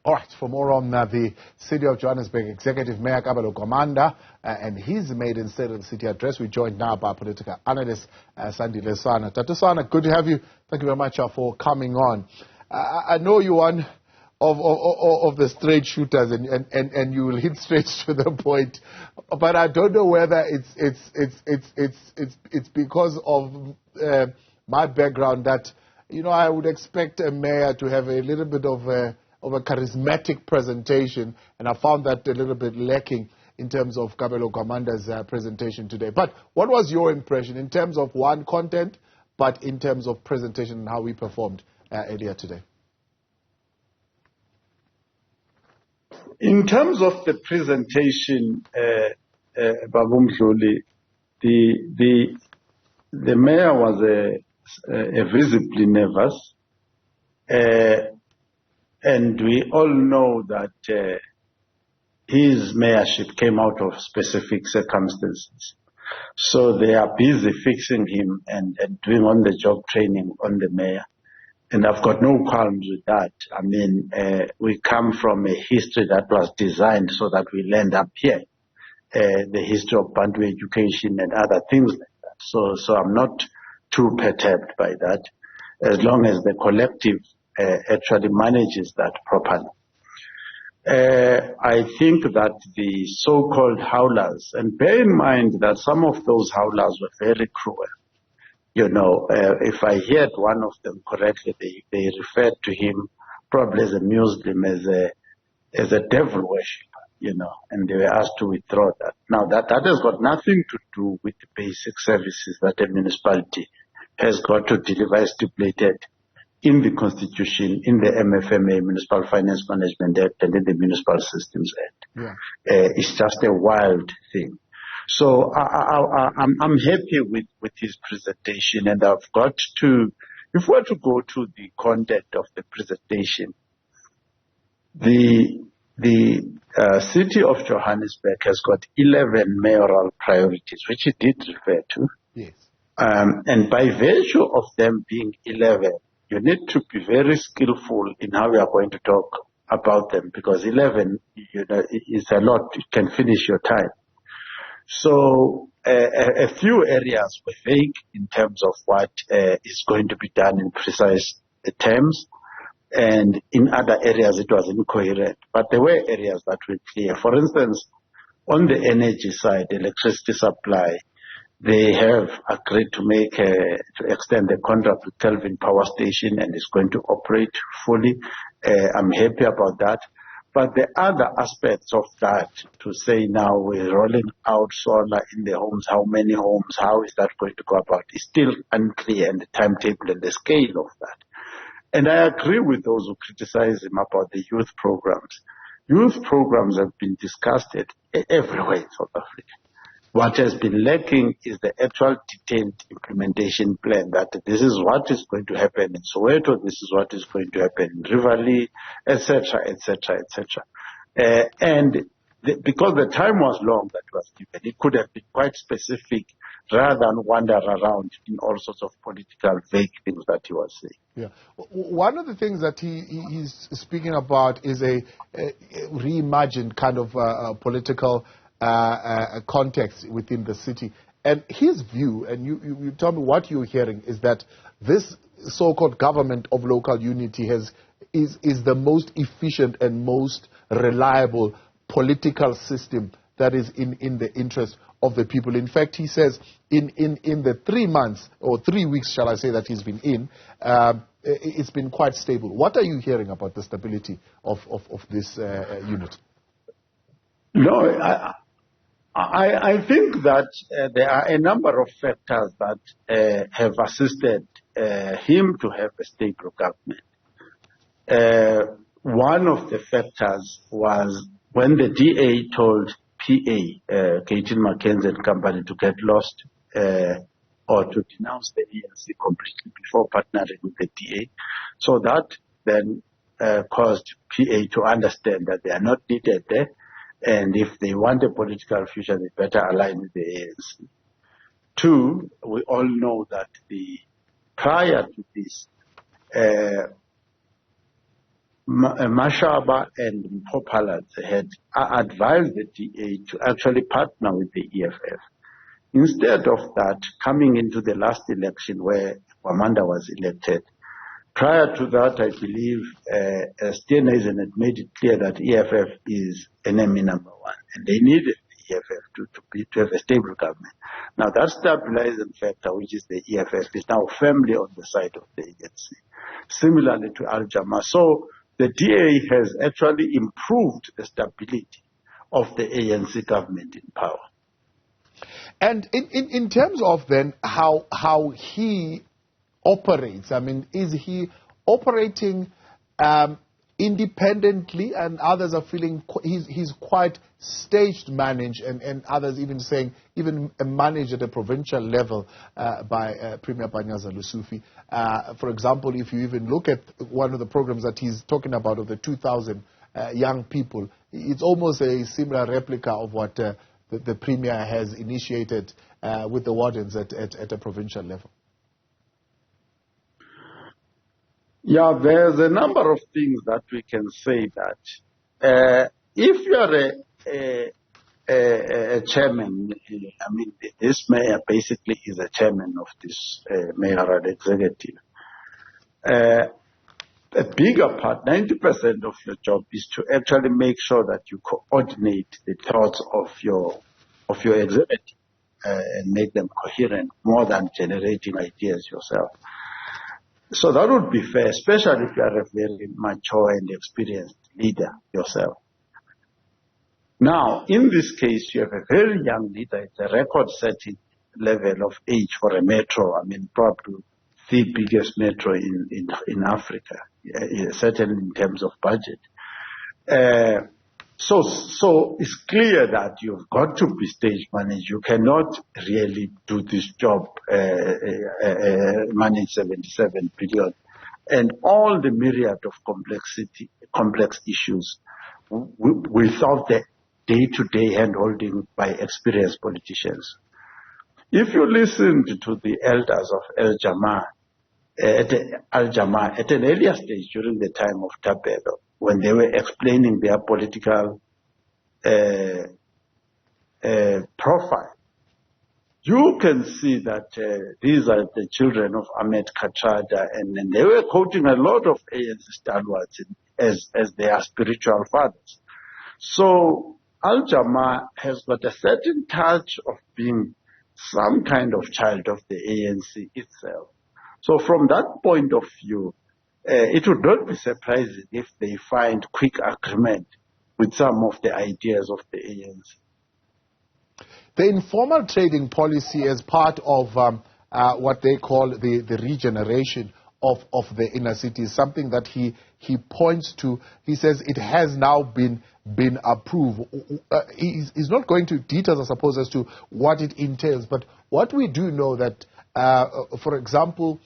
All right, for more on the City of Johannesburg Executive Mayor Kabelo Gwamanda and his maiden State of the City address, we're joined now by political analyst Sandile Swana. Dr. Swana, good to have you. Thank you very much for coming on. I know you're one of the straight shooters and you will hit straight to the point, but I don't know whether it's because of my background that, you know, I would expect a mayor to have a little bit of a charismatic presentation, and I found that a little bit lacking in terms of Kabelo Gwamanda's presentation today. But what was your impression in terms of one, content, but in terms of presentation and how we performed earlier today? In terms of the presentation, Babu Mdluli, the mayor was visibly nervous. And we all know that his mayorship came out of specific circumstances. So they are busy fixing him and doing on-the-job training on the mayor. And I've got no qualms with that. I mean, we come from a history that was designed so that we land up here. The history of Bantu education and other things like that. So I'm not too perturbed by that, as long as the collective actually manages that properly. I think that the so-called howlers, and bear in mind that some of those howlers were very cruel. You know, if I heard one of them correctly, they referred to him probably as a Muslim, as a devil worshipper, you know, and they were asked to withdraw that. Now, that has got nothing to do with the basic services that a municipality has got to deliver stipulated in the Constitution, in the MFMA, Municipal Finance Management Act, and in the Municipal Systems Act. Yeah. It's just a wild thing. So I'm happy with his presentation, and I've got to, if we were to go to the content of the presentation, the City of Johannesburg has got 11 mayoral priorities, which he did refer to. Yes. And by virtue of them being 11, you need to be very skillful in how we are going to talk about them, because 11, you know, is a lot. You can finish your time. So a few areas were vague in terms of what is going to be done in precise terms, and in other areas it was incoherent. But there were areas that were clear. For instance, on the energy side, electricity supply, they have agreed to extend the contract with Kelvin Power Station, and it's going to operate fully. I'm happy about that. But the other aspects of that, to say now we're rolling out solar in the homes, how many homes, how is that going to go about, is still unclear, and the timetable and the scale of that. And I agree with those who criticize him about the youth programs. Youth programs have been discussed everywhere in South Africa. What has been lacking is the actual detailed implementation plan, that this is what is going to happen in Soweto, this is what is going to happen in Rivali, etc., etc., etc. Because the time was long that was given, it could have been quite specific rather than wander around in all sorts of political vague things that he was saying. Yeah. One of the things that he's speaking about is a reimagined kind of political context within the city. And his view, and you tell me what you're hearing, is that this so-called government of local unity is the most efficient and most reliable political system that is in the interest of the people. In fact, he says in the 3 months, or 3 weeks, shall I say, that he's been in, it's been quite stable. What are you hearing about the stability of this unit? No, I think that there are a number of factors that have assisted him to have a stable government. One of the factors was when the DA told PA, Caitlin McKenzie and company, to get lost or to denounce the ANC completely before partnering with the DA. So that then caused PA to understand that they are not needed there. And if they want a political future, they better align with the ANC. Two, we all know that prior to this, Mashaba and Mpopalat had advised the DA to actually partner with the EFF. Instead of that, coming into the last election where Gwamanda was elected, prior to that, I believe Steenhuisen had made it clear that EFF is enemy number one, and they needed the EFF to have a stable government. Now, that stabilizing factor, which is the EFF, is now firmly on the side of the ANC, similarly to Al-Jama. So the DA has actually improved the stability of the ANC government in power. And in terms of then how he operates, I mean, is he operating independently, and others are feeling he's quite staged managed, and others even saying even managed at a provincial level by Premier Panyaza Lesufi. For example, if you even look at one of the programs that he's talking about of the 2,000 young people, it's almost a similar replica of what the Premier has initiated with the wardens at a provincial level. Yeah, there's a number of things that we can say that if you are a chairman, I mean, this mayor basically is a chairman of this mayoral executive. A bigger part, 90% of your job is to actually make sure that you coordinate the thoughts of your executive and make them coherent more than generating ideas yourself. So that would be fair, especially if you are a very mature and experienced leader yourself. Now, in this case, you have a very young leader. It's a record-setting level of age for a metro. I mean, probably the biggest metro in Africa, certainly in terms of budget. So it's clear that you've got to be stage managed. You cannot really do this job, manage 77 billion, and all the myriad of complex issues without the day-to-day hand-holding by experienced politicians. If you listened to the elders of Al-Jama at an earlier stage during the time of Kabelo, when they were explaining their political profile, you can see that these are the children of Ahmed Kathrada, and they were quoting a lot of ANC stalwarts as their spiritual fathers. So Al-Jama has got a certain touch of being some kind of child of the ANC itself. So from that point of view, it would not be surprising if they find quick agreement with some of the ideas of the ANC. The informal trading policy as part of what they call the regeneration of the inner city is something that he points to. He says it has now been approved. He's not going to details, I suppose, as to what it entails, but what we do know that, for example,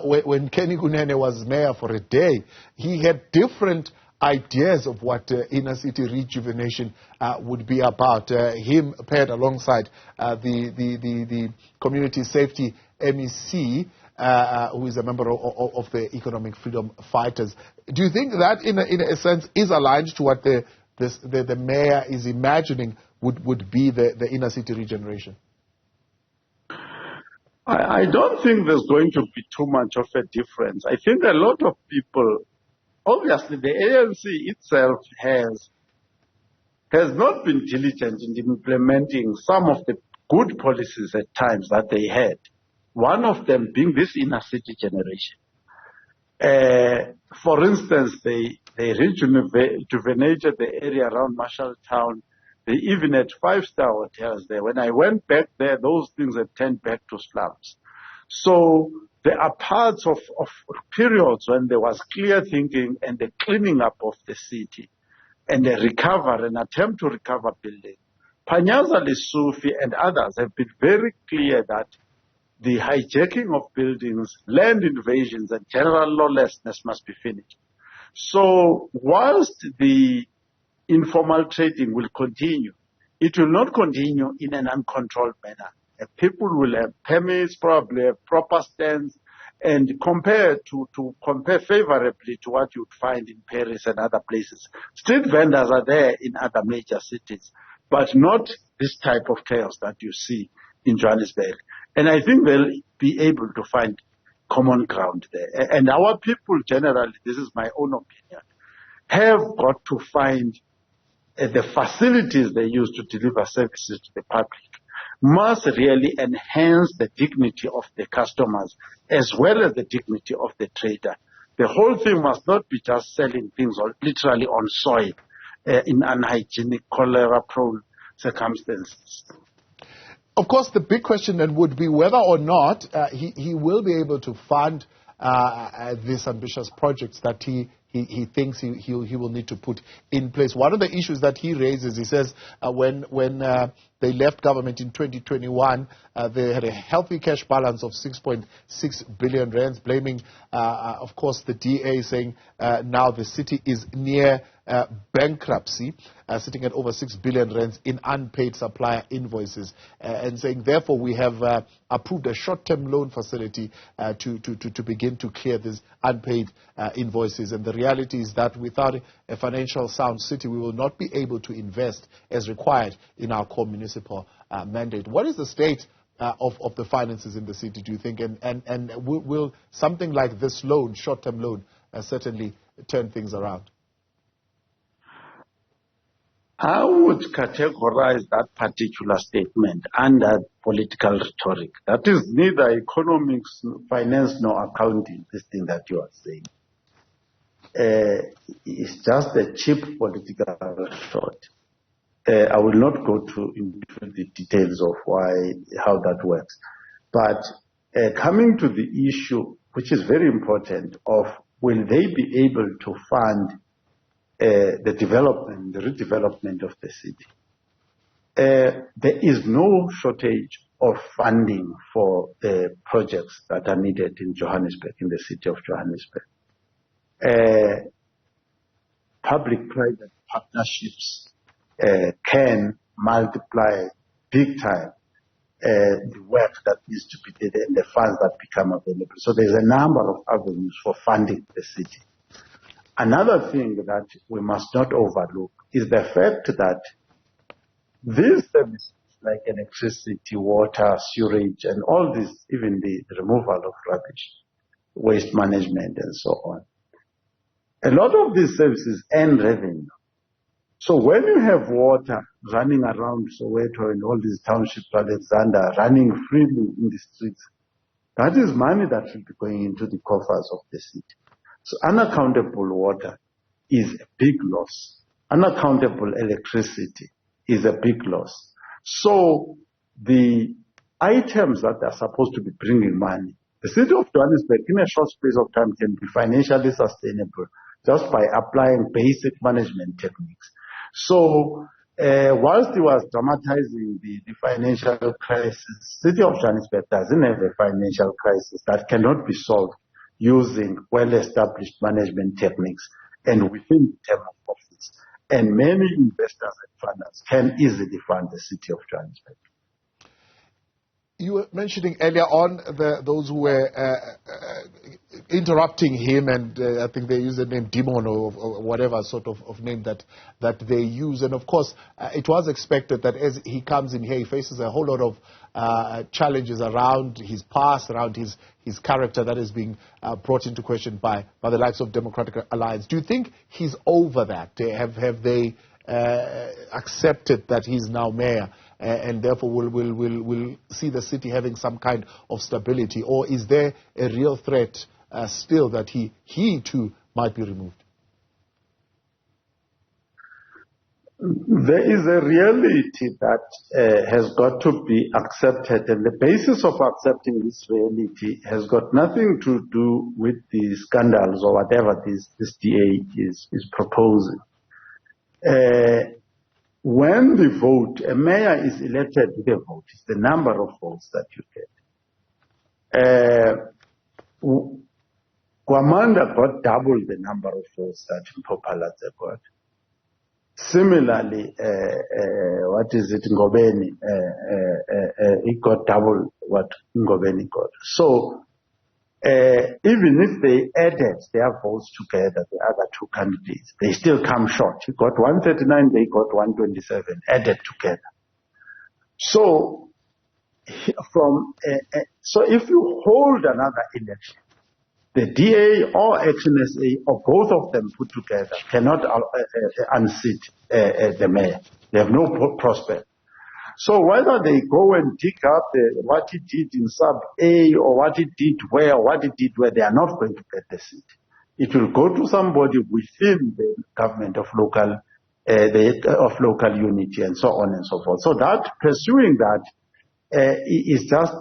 when Kenny Kunene was mayor for a day, he had different ideas of what inner city rejuvenation would be about. Him paired alongside the community safety MEC, who is a member of the Economic Freedom Fighters. Do you think that, in a sense, is aligned to what the mayor is imagining would be the inner city regeneration? I don't think there's going to be too much of a difference. I think a lot of people, obviously the ANC itself has not been diligent in implementing some of the good policies at times that they had. One of them being this inner city generation. For instance, they rejuvenated the area around Marshalltown. They even had 5-star hotels there. When I went back there, those things had turned back to slums. So there are parts of periods when there was clear thinking and the cleaning up of the city and an attempt to recover building. Panyaza Lesufi and others have been very clear that the hijacking of buildings, land invasions, and general lawlessness must be finished. So whilst the informal trading will continue, it will not continue in an uncontrolled manner. People will have permits, probably have proper stands, and compare favorably to what you'd find in Paris and other places. Street vendors are there in other major cities, but not this type of chaos that you see in Johannesburg. And I think they'll be able to find common ground there. And our people generally, this is my own opinion, have got to find the facilities they use to deliver services to the public must really enhance the dignity of the customers as well as the dignity of the trader. The whole thing must not be just selling things literally on soil in unhygienic, cholera-prone circumstances. Of course, the big question then would be whether or not he will be able to fund these ambitious projects that he thinks he will need to put in place. One of the issues that he raises, he says, when they left government in 2021, they had a healthy cash balance of 6.6 billion rands, blaming, of course, the DA, saying now the city is near bankruptcy, sitting at over 6 billion rands in unpaid supplier invoices, and saying, therefore, we have approved a short-term loan facility to begin to clear these unpaid invoices. And the reality is that without a financial sound city, we will not be able to invest as required in our core municipal mandate. What is the state of the finances in the city, do you think? And will something like this loan, short-term loan, certainly turn things around? I would categorize that particular statement under political rhetoric. That is neither economics, finance, nor accounting, this thing that you are saying. It's just a cheap political shot. I will not go into the details of how that works. But coming to the issue, which is very important, of will they be able to fund the redevelopment of the city? There is no shortage of funding for the projects that are needed in Johannesburg, in the city of Johannesburg. Public-private partnerships can multiply big time the work that needs to be done and the funds that become available. So there's a number of avenues for funding the city. Another thing that we must not overlook is the fact that these services like electricity, water, sewage, and all this, even the removal of rubbish, waste management, and so on, a lot of these services earn revenue. So when you have water running around Soweto and all these townships, Alexander, running freely in the streets, that is money that will be going into the coffers of the city. So unaccountable water is a big loss. Unaccountable electricity is a big loss. So the items that are supposed to be bringing money, the city of Johannesburg in a short space of time can be financially sustainable just by applying basic management techniques. So whilst he was dramatizing the financial crisis, the city of Johannesburg doesn't have a financial crisis that cannot be solved using well-established management techniques and within the term of office. And many investors and funders can easily fund the city of Johannesburg. You were mentioning earlier on those who were interrupting him, and I think they used the name demon or whatever sort of name that they use. And of course, it was expected that as he comes in here, he faces a whole lot of challenges around his past, around his character that is being brought into question by the likes of Democratic Alliance. Do you think he's over that? Have they accepted that he's now mayor? And therefore will see the city having some kind of stability? Or is there a real threat still that he too might be removed? There is a reality that has got to be accepted, and the basis of accepting this reality has got nothing to do with the scandals or whatever this DA is proposing. When the vote, a mayor is elected with a vote, it's the number of votes that you get. Gwamanda got double the number of votes that Mpopalatse got. Similarly, Ngobeni? He got double what Ngobeni got. So even if they added their votes together, the other two candidates, they still come short. He got 139, they got 127 added together. So, so if you hold another election, the DA or XNSA or both of them put together cannot unseat the mayor. They have no prospect. So whether they go and dig up what he did in sub A or what he did where, they are not going to get the seat. It will go to somebody within the government of local unity and so on and so forth. So that pursuing that is just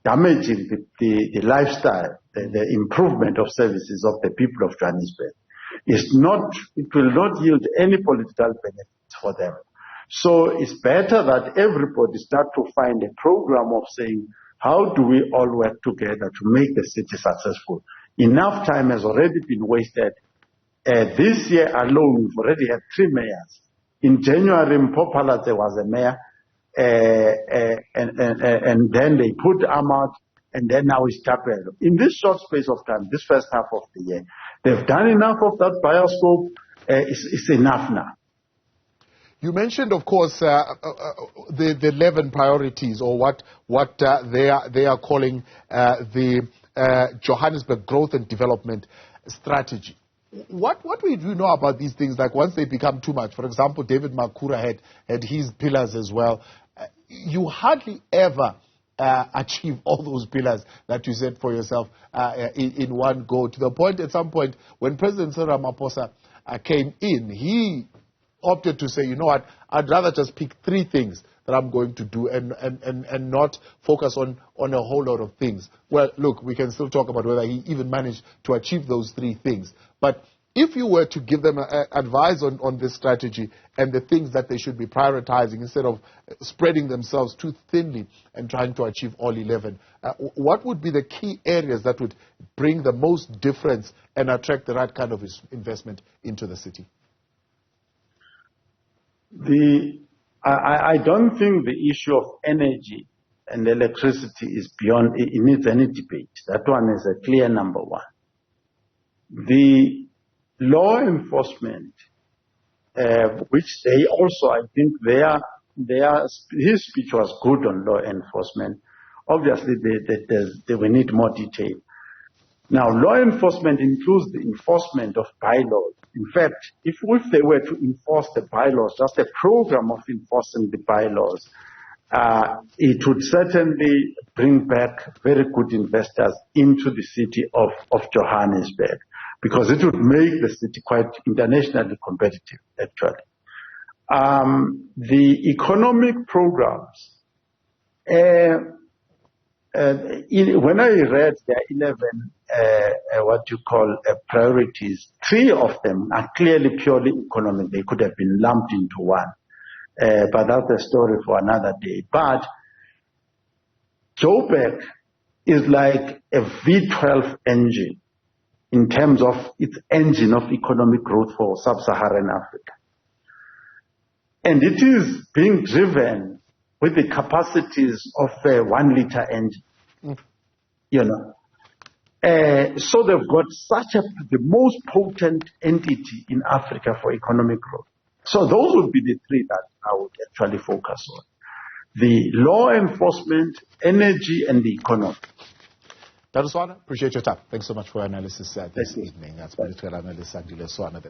damaging the lifestyle, the improvement of services of the people of Johannesburg. It will not yield any political benefits for them. So it's better that everybody start to find a program of saying, how do we all work together to make the city successful? Enough time has already been wasted. This year alone, we've already had 3 mayors. In January, in Popala, there was a mayor, and then they put Ahmad, and then now it's Kabelo. In this short space of time, this first half of the year, they've done enough of that bioscope. It's enough now. You mentioned, of course, the 11 priorities, or what they are calling the Johannesburg Growth and Development Strategy. What do you know about these things? Like once they become too much, for example, David Makura had his pillars as well. You hardly ever achieve all those pillars that you set for yourself in one go. To the point, at some point, when President Cyril Ramaphosa came in, he opted to say, you know what, I'd rather just pick 3 things that I'm going to do and not focus on a whole lot of things. Well, look, we can still talk about whether he even managed to achieve those 3 things. But if you were to give them advice on this strategy and the things that they should be prioritizing instead of spreading themselves too thinly and trying to achieve all 11, what would be the key areas that would bring the most difference and attract the right kind of investment into the city? I don't think the issue of energy and electricity is beyond, it needs any debate. That one is a clear number 1. The law enforcement, which they also, I think his speech was good on law enforcement. Obviously, they will need more detail. Now, law enforcement includes the enforcement of bylaws. In fact, if they were to enforce the bylaws, just a program of enforcing the bylaws, it would certainly bring back very good investors into the city of Johannesburg, because it would make the city quite internationally competitive, actually. The economic programs, when I read the 11 priorities, 3 of them are clearly purely economic. They could have been lumped into one, but that's a story for another day. But Joburg is like a V12 engine in terms of its engine of economic growth for sub-Saharan Africa. And it is being driven with the capacities of a 1-liter engine, you know. So they've got the most potent entity in Africa for economic growth. So those would be the 3 that I would actually focus on. The law enforcement, energy, and the economy. Swana, appreciate your time. Thanks so much for your analysis this evening. That's political analyst Sandile Swana.